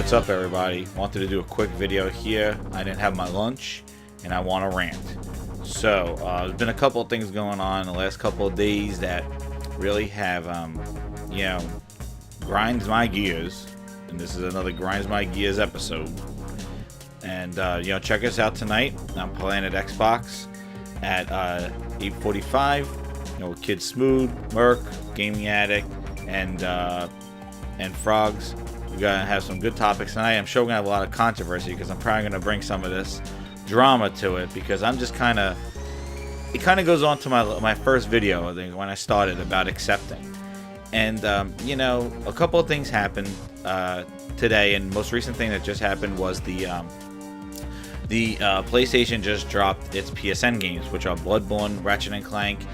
What's up, everybody? Wanted to do a quick video here. I didn't have my lunch and I want to rant. So there's been a couple of things going on the last couple of days that really have grinds my gears, and this is another grinds my gears episode. And check us out tonight. I'm playing at Xbox at 8:45. With Kid Smooth, Merc, Gaming Addict, and Frogs. We're gonna have some good topics tonight. I'm sure we're gonna have a lot of controversy because I'm probably gonna bring some of this drama to it, because I'm just it kind of goes on to my first video, I think, when I started about accepting. And a couple of things happened today, and most recent thing that just happened was the PlayStation just dropped its PSN games, which are Bloodborne, Ratchet and Clank.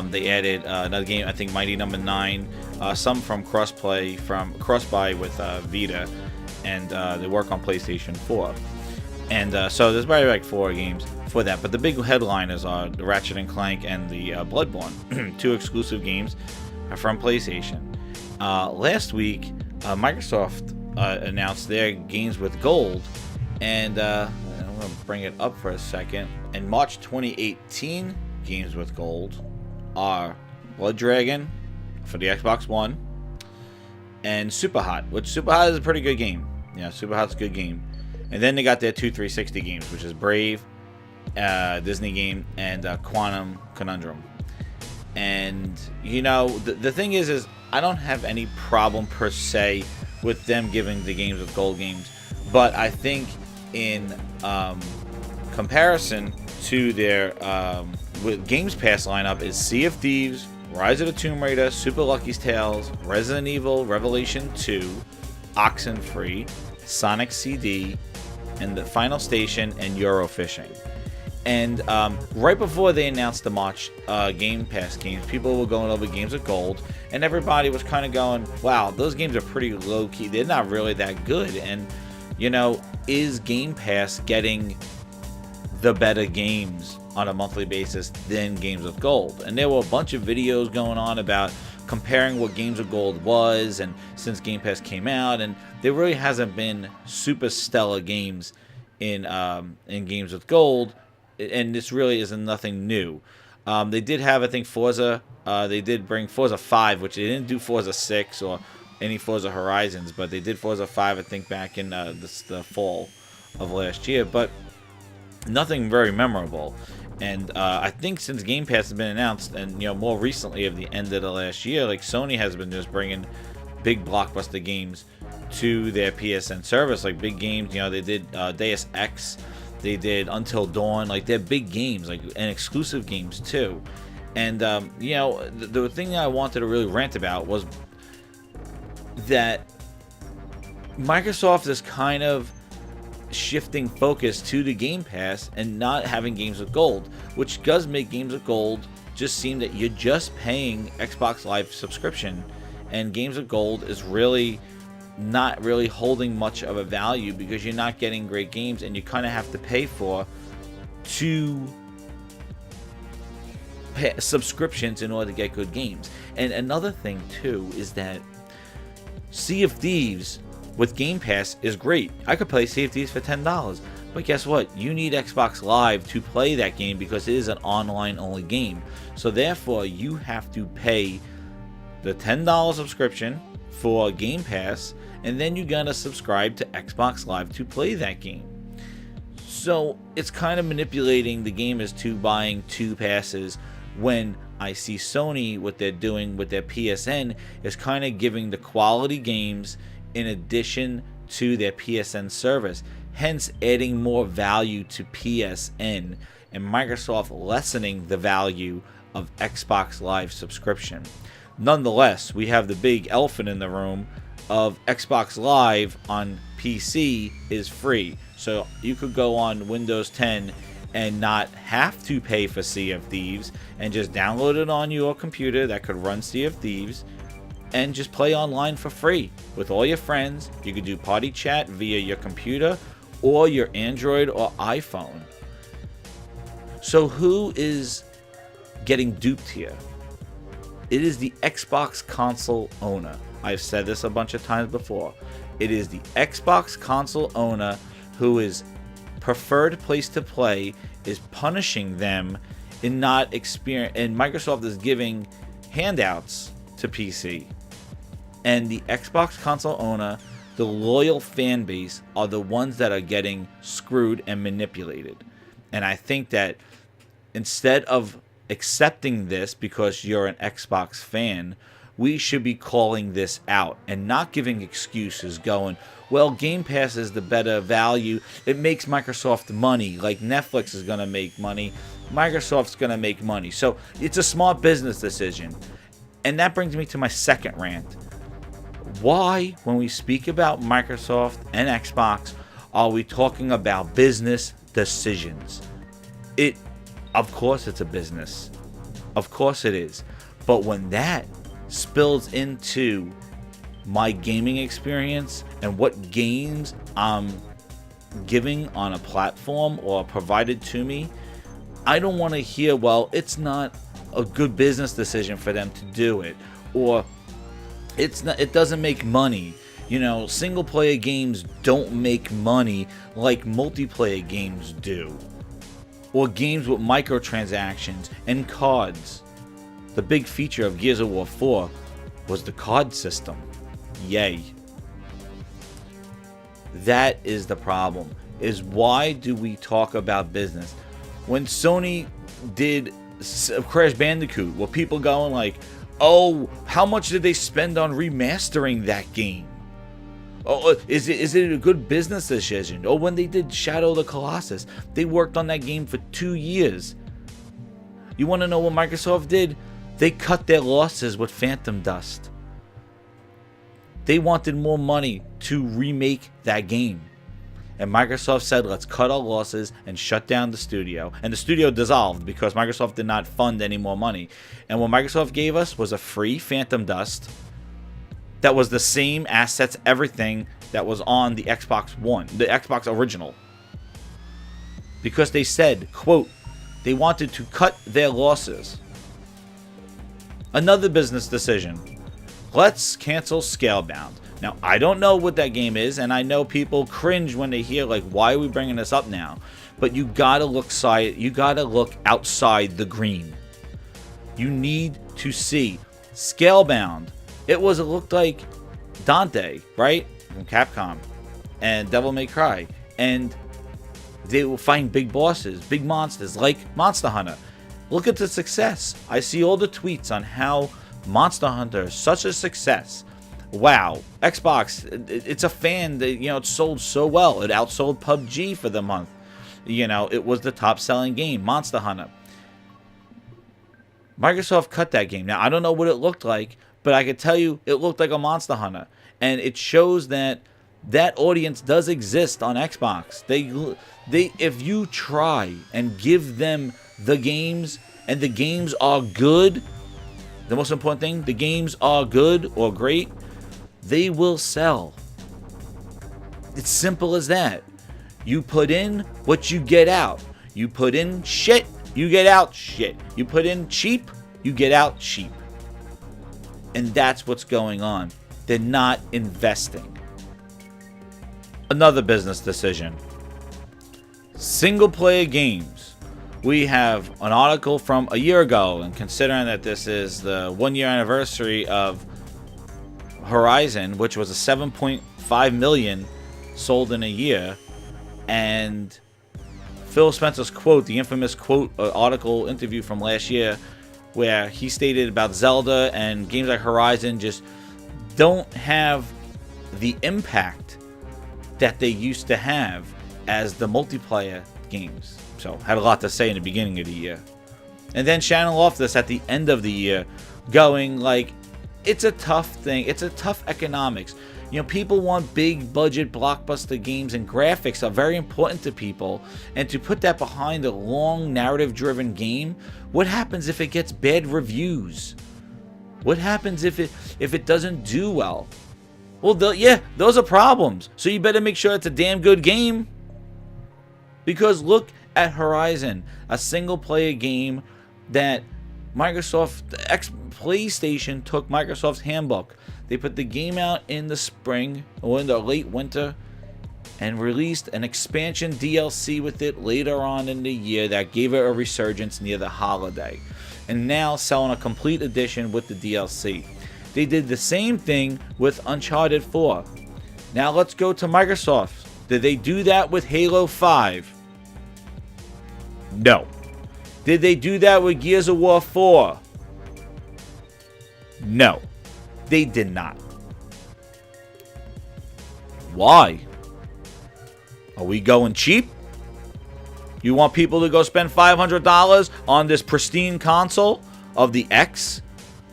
They added another game, I think Mighty Number 9, some from cross-buy with Vita, and they work on PlayStation 4. And so there's probably like 4 games for that. But the big headliners are the Ratchet and Clank and the Bloodborne, 2 exclusive games from PlayStation. Last week, Microsoft announced their games with gold, and I'm going to bring it up for a second. In March 2018, games with gold are Blood Dragon for the Xbox One and Superhot, which Superhot is a pretty good game. Yeah, Superhot's a good game. And then they got their 2 360 games, which is Brave, Disney game, and Quantum Conundrum. And the thing is I don't have any problem per se with them giving the games with gold games, but I think in comparison to their with Games Pass lineup is Sea of Thieves, Rise of the Tomb Raider, Super Lucky's Tales, Resident Evil Revelation 2, Oxenfree, Sonic CD, and the Final Station, and Eurofishing. And right before they announced the March Game Pass games, people were going over games with gold, and everybody was kind of going, wow, those games are pretty low-key. They're not really that good. And, is Game Pass getting the better games on a monthly basis than games with gold? And there were a bunch of videos going on about comparing what games with gold was, and since Game Pass came out, and there really hasn't been super stellar games in games with gold, and this really isn't nothing new. They did have, I think, Forza. They did bring Forza 5, which they didn't do Forza 6 or any Forza Horizons, but they did Forza 5, I think, back in the fall of last year, but nothing very memorable. And I think since Game Pass has been announced, and more recently of the end of the last year, like Sony has been just bringing big blockbuster games to their PSN service, like big games. They did Deus Ex, they did Until Dawn, like they're big games, like, and exclusive games too. And the thing that I wanted to really rant about was that Microsoft is kind of shifting focus to the Game Pass and not having games with gold, which does make games with gold just seem that you're just paying Xbox Live subscription, and games with gold is really not really holding much of a value because you're not getting great games, and you kind of have to pay for 2 subscriptions in order to get good games. And another thing too is that Sea of Thieves with Game Pass is great. I could play Sea of Thieves for $10, but guess what? You need Xbox Live to play that game because it is an online-only game. So therefore, you have to pay the $10 subscription for Game Pass, and then you're gonna subscribe to Xbox Live to play that game. So it's kind of manipulating the gamers to buying 2 passes, when I see Sony, what they're doing with their PSN is kind of giving the quality games in addition to their PSN service, hence adding more value to PSN, and Microsoft lessening the value of Xbox Live subscription. Nonetheless, we have the big elephant in the room of Xbox Live on PC is free. So you could go on Windows 10 and not have to pay for Sea of Thieves, and just download it on your computer that could run Sea of Thieves, and just play online for free with all your friends. You could do party chat via your computer or your Android or iPhone. So who is getting duped here? It is the Xbox console owner. I've said this a bunch of times before. It is the Xbox console owner who is preferred place to play is punishing them in not experience, and Microsoft is giving handouts to PC. And the Xbox console owner, the loyal fan base, are the ones that are getting screwed and manipulated. And I think that instead of accepting this because you're an Xbox fan, we should be calling this out and not giving excuses going, well, Game Pass is the better value. It makes Microsoft money. Like Netflix is going to make money. Microsoft's going to make money. So it's a smart business decision. And that brings me to my second rant. Why, when we speak about Microsoft and Xbox, are we talking about business decisions? Of course it's a business. Of course it is. But when that spills into my gaming experience and what games I'm giving on a platform or provided to me, I don't want to hear, well, it's not a good business decision for them to do it, or it doesn't make money. You know, single player games don't make money like multiplayer games do, or games with microtransactions and cards. The big feature of Gears of War 4 was the card system. Yay. That is the problem. Is why do we talk about business? When Sony did Crash Bandicoot, were people going like, oh, how much did they spend on remastering that game? Oh, is it a good business decision? Or when they did Shadow of the Colossus, they worked on that game for 2 years. You want to know what Microsoft did? They cut their losses with Phantom Dust. They wanted more money to remake that game. And Microsoft said, let's cut our losses and shut down the studio. And the studio dissolved because Microsoft did not fund any more money. And what Microsoft gave us was a free Phantom Dust that was the same assets, everything that was on the Xbox One, the Xbox original. Because they said, quote, they wanted to cut their losses. Another business decision. Let's cancel Scalebound. Now, I don't know what that game is, and I know people cringe when they hear, like, why are we bringing this up now? But you gotta look outside the green. You need to see Scalebound. It looked like Dante, right? From Capcom and Devil May Cry. And they will find big bosses, big monsters like Monster Hunter. Look at the success. I see all the tweets on how Monster Hunter is such a success. Wow, Xbox, it's a fan that, you know, it sold so well. It outsold PUBG for the month. You know, it was the top selling game, Monster Hunter. Microsoft cut that game. Now, I don't know what it looked like, but I can tell you it looked like a Monster Hunter. And it shows that that audience does exist on Xbox. If you try and give them the games, and the games are good, the most important thing, the games are good or great, they will sell. It's simple as that. You put in what you get out. You put in shit, you get out shit. You put in cheap, you get out cheap. And that's what's going on. They're not investing. Another business decision. Single player games. We have an article from a year ago, and considering that this is the 1 year anniversary of Horizon, which was a 7.5 million sold in a year, and Phil Spencer's quote, the infamous quote, article interview from last year, where he stated about Zelda and games like Horizon just don't have the impact that they used to have as the multiplayer games. So had a lot to say in the beginning of the year. And then Shannon Loftus at the end of the year going like, it's a tough thing. It's a tough economics. You know, people want big budget blockbuster games, and graphics are very important to people. And to put that behind a long narrative driven game, what happens if it gets bad reviews? What happens if it doesn't do well? Well, those are problems. So you better make sure it's a damn good game. Because look at Horizon, a single player game that PlayStation took Microsoft's handbook. They put the game out in the spring or in the late winter and released an expansion DLC with it later on in the year that gave it a resurgence near the holiday. And now selling a complete edition with the DLC. They did the same thing with Uncharted 4. Now let's go to Microsoft. Did they do that with Halo 5? No. Did they do that with Gears of War 4? No. They did not. Why? Are we going cheap? You want people to go spend $500 on this pristine console of the X,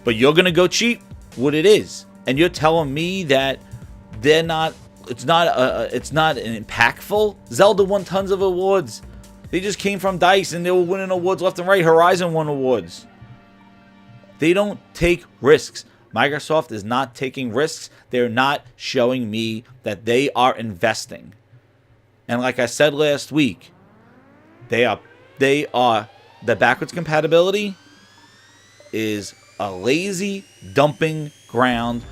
but you're going to go cheap? What it is. And you're telling me that it's not impactful? Zelda won tons of awards. They just came from DICE and they were winning awards left and right. Horizon won awards. They don't take risks. Microsoft is not taking risks. They're not showing me that they are investing. And like I said last week, they are the backwards compatibility is a lazy dumping ground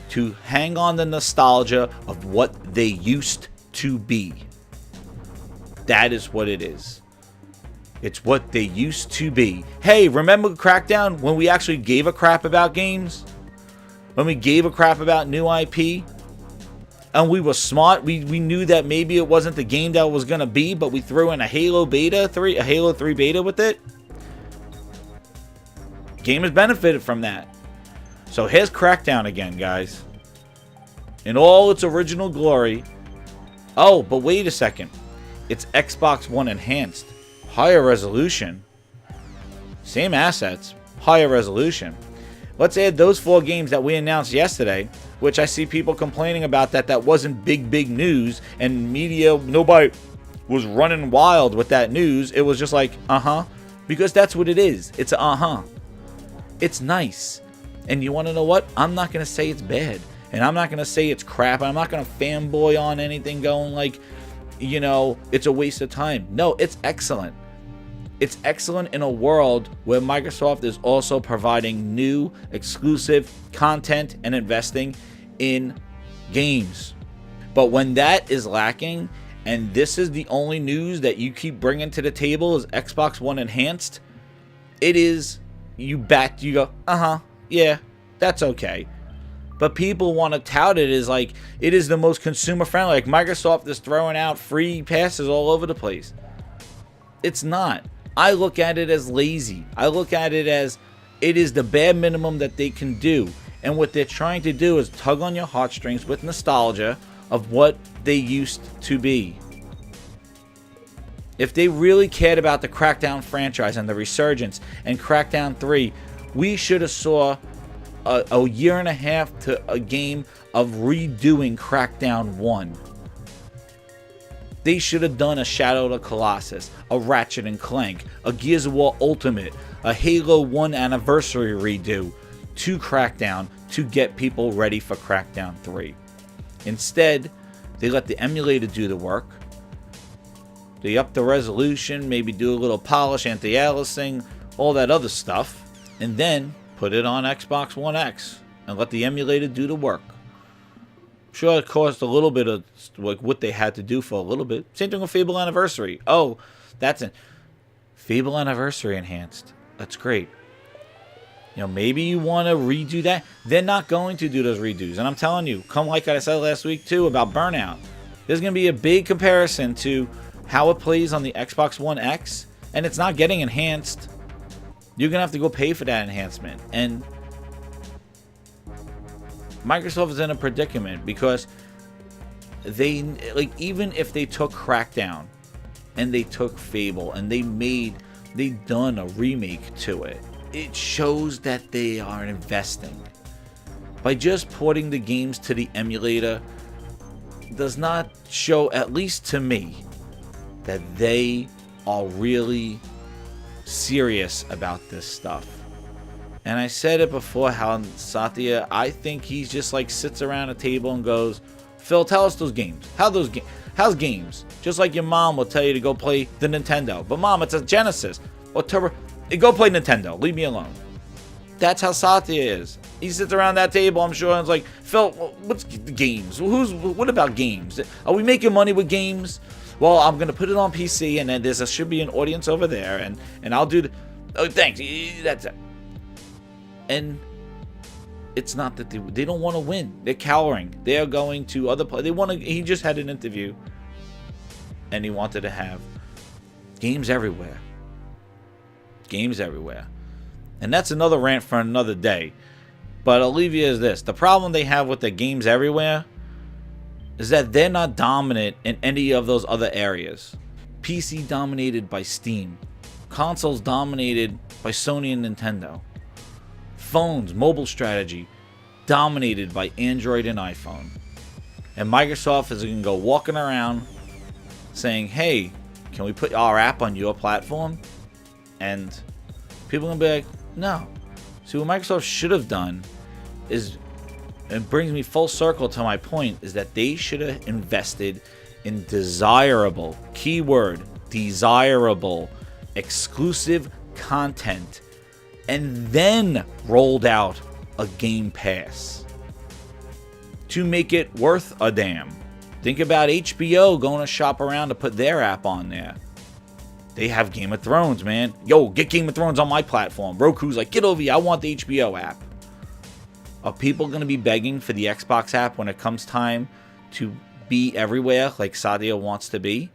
to hang on the nostalgia of what they used to be. That is what it is. It's what they used to be. Hey, remember Crackdown when we actually gave a crap about games? When we gave a crap about new IP? And we were smart. We knew that maybe it wasn't the game that it was going to be, but we threw in a Halo 3 beta with it. Game has benefited from that. So here's Crackdown again, guys. In all its original glory. Oh, but wait a second. It's Xbox One enhanced. Higher resolution. Same assets. Higher resolution. Let's add those 4 games that we announced yesterday, which I see people complaining about that wasn't big news, and media, nobody was running wild with that news. It was just like, because that's what it is. It's It's nice. And you want to know what? I'm not going to say it's bad. And I'm not going to say it's crap. I'm not going to fanboy on anything going like, it's a waste of time. No, it's excellent. It's excellent in a world where Microsoft is also providing new exclusive content and investing in games. But when that is lacking, and this is the only news that you keep bringing to the table is Xbox One enhanced, it is, you go, yeah, that's okay. But people want to tout it as like it is the most consumer friendly. Like Microsoft is throwing out free passes all over the place. It's not. I look at it as lazy. I look at it as it is the bare minimum that they can do. And what they're trying to do is tug on your heartstrings with nostalgia of what they used to be. If they really cared about the Crackdown franchise and the resurgence and Crackdown 3, we should have saw a year and a half to a game of redoing Crackdown 1. They should have done a Shadow of the Colossus, a Ratchet and Clank, a Gears of War Ultimate, a Halo 1 Anniversary redo to Crackdown to get people ready for Crackdown 3. Instead, they let the emulator do the work. They up the resolution, maybe do a little polish, anti-aliasing, all that other stuff, and then put it on Xbox One X and let the emulator do the work. Sure, it caused a little bit of like what they had to do for a little bit. Same thing with Fable Anniversary. Oh, that's it. Fable Anniversary enhanced. That's great. Maybe you want to redo that. They're not going to do those redos. And I'm telling you, come like I said last week too about Burnout. There's going to be a big comparison to how it plays on the Xbox One X, and it's not getting enhanced. You're going to have to go pay for that enhancement. And Microsoft is in a predicament because they, even if they took Crackdown and they took Fable and they done a remake to it, it shows that they are investing. By just porting the games to the emulator does not show, at least to me, that they are really serious about this stuff. And I said it before, how Satya, I think he's just like sits around a table and goes, Phil, tell us those games. How's games? Just like your mom will tell you to go play the Nintendo. But mom, it's a Genesis. Or Go play Nintendo. Leave me alone. That's how Satya is. He sits around that table, I'm sure, and it's like, Phil, what's games? What about games? Are we making money with games? Well, I'm going to put it on PC, and then there should be an audience over there, and I'll do oh, thanks. That's it. And it's not that they don't want to win. They're cowering. They are going to other places. He just had an interview, and he wanted to have games everywhere. Games everywhere. And that's another rant for another day. But I'll leave you as this. The problem they have with the games everywhere is that they're not dominant in any of those other areas. PC dominated by Steam. Consoles dominated by Sony and Nintendo. Phones, mobile strategy, dominated by Android and iPhone. And Microsoft is going to go walking around saying, hey, can we put our app on your platform? And people are going to be like, no. See, what Microsoft should have done is, it brings me full circle to my point, is that they should have invested in desirable, keyword, desirable, exclusive content, and then rolled out a Game Pass to make it worth a damn. Think about HBO going to shop around to put their app on there. They have Game of Thrones, man. Yo, get Game of Thrones on my platform. Roku's like, get over here. I want the HBO app. Are people going to be begging for the Xbox app when it comes time to be everywhere like Satya wants to be?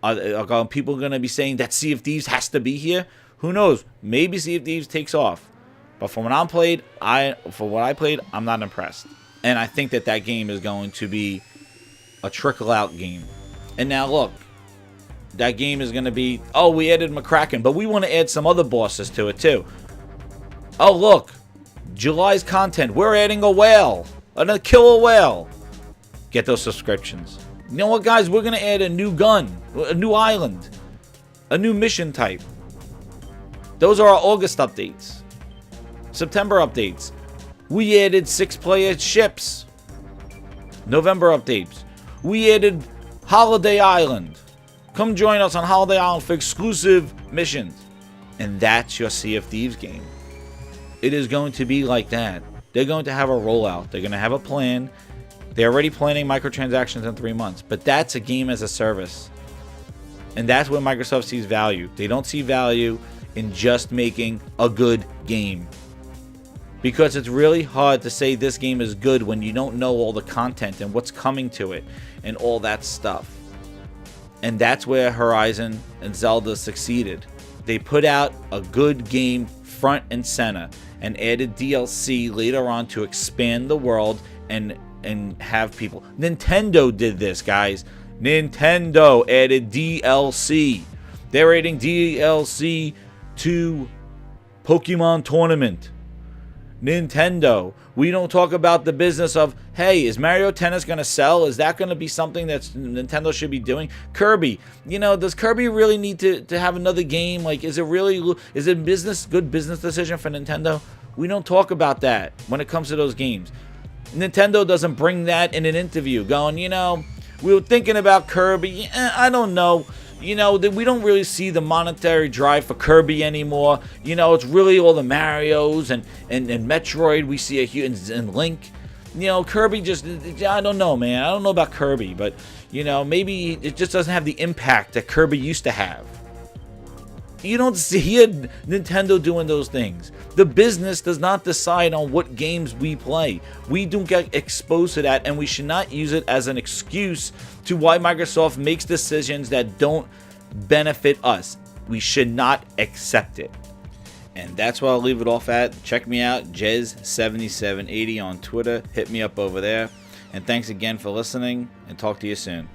Are people going to be saying that Sea of Thieves has to be here? Who knows? Maybe Sea of Thieves takes off. But for what I played, I'm not impressed. And I think that game is going to be a trickle-out game. And now look, that game is going to be, oh, we added McCracken, but we want to add some other bosses to it too. Oh, look, July's content, we're adding a whale, a killer whale. Get those subscriptions. You know what, guys? We're going to add a new gun, a new island, a new mission type. Those are our August updates. September updates. We added 6-player ships. November updates. We added Holiday Island. Come join us on Holiday Island for exclusive missions. And that's your Sea of Thieves game. It is going to be like that. They're going to have a rollout. They're going to have a plan. They're already planning microtransactions in 3 months. But that's a game as a service. And that's where Microsoft sees value. They don't see value in just making a good game. Because it's really hard to say this game is good when you don't know all the content and what's coming to it and all that stuff. And that's where Horizon and Zelda succeeded. They put out a good game front and center and added DLC later on to expand the world and have people. Nintendo did this, guys. Nintendo added DLC. They're adding DLC to Pokemon Tournament. Nintendo. We don't talk about the business of, hey, is Mario Tennis going to sell? Is that going to be something that Nintendo should be doing? Kirby. Does Kirby really need to have another game? Like, is it good business decision for Nintendo? We don't talk about that when it comes to those games. Nintendo doesn't bring that in an interview going, we were thinking about Kirby. I don't know. We don't really see the monetary drive for Kirby anymore. It's really all the Marios and Metroid we see and Link. Kirby just, I don't know, man. I don't know about Kirby, but, maybe it just doesn't have the impact that Kirby used to have. You don't see Nintendo doing those things. The business does not decide on what games we play. We don't get exposed to that, and we should not use it as an excuse to why Microsoft makes decisions that don't benefit us. We should not accept it. And that's where I'll leave it off at. Check me out, Jez7780 on Twitter. Hit me up over there. And thanks again for listening, and talk to you soon.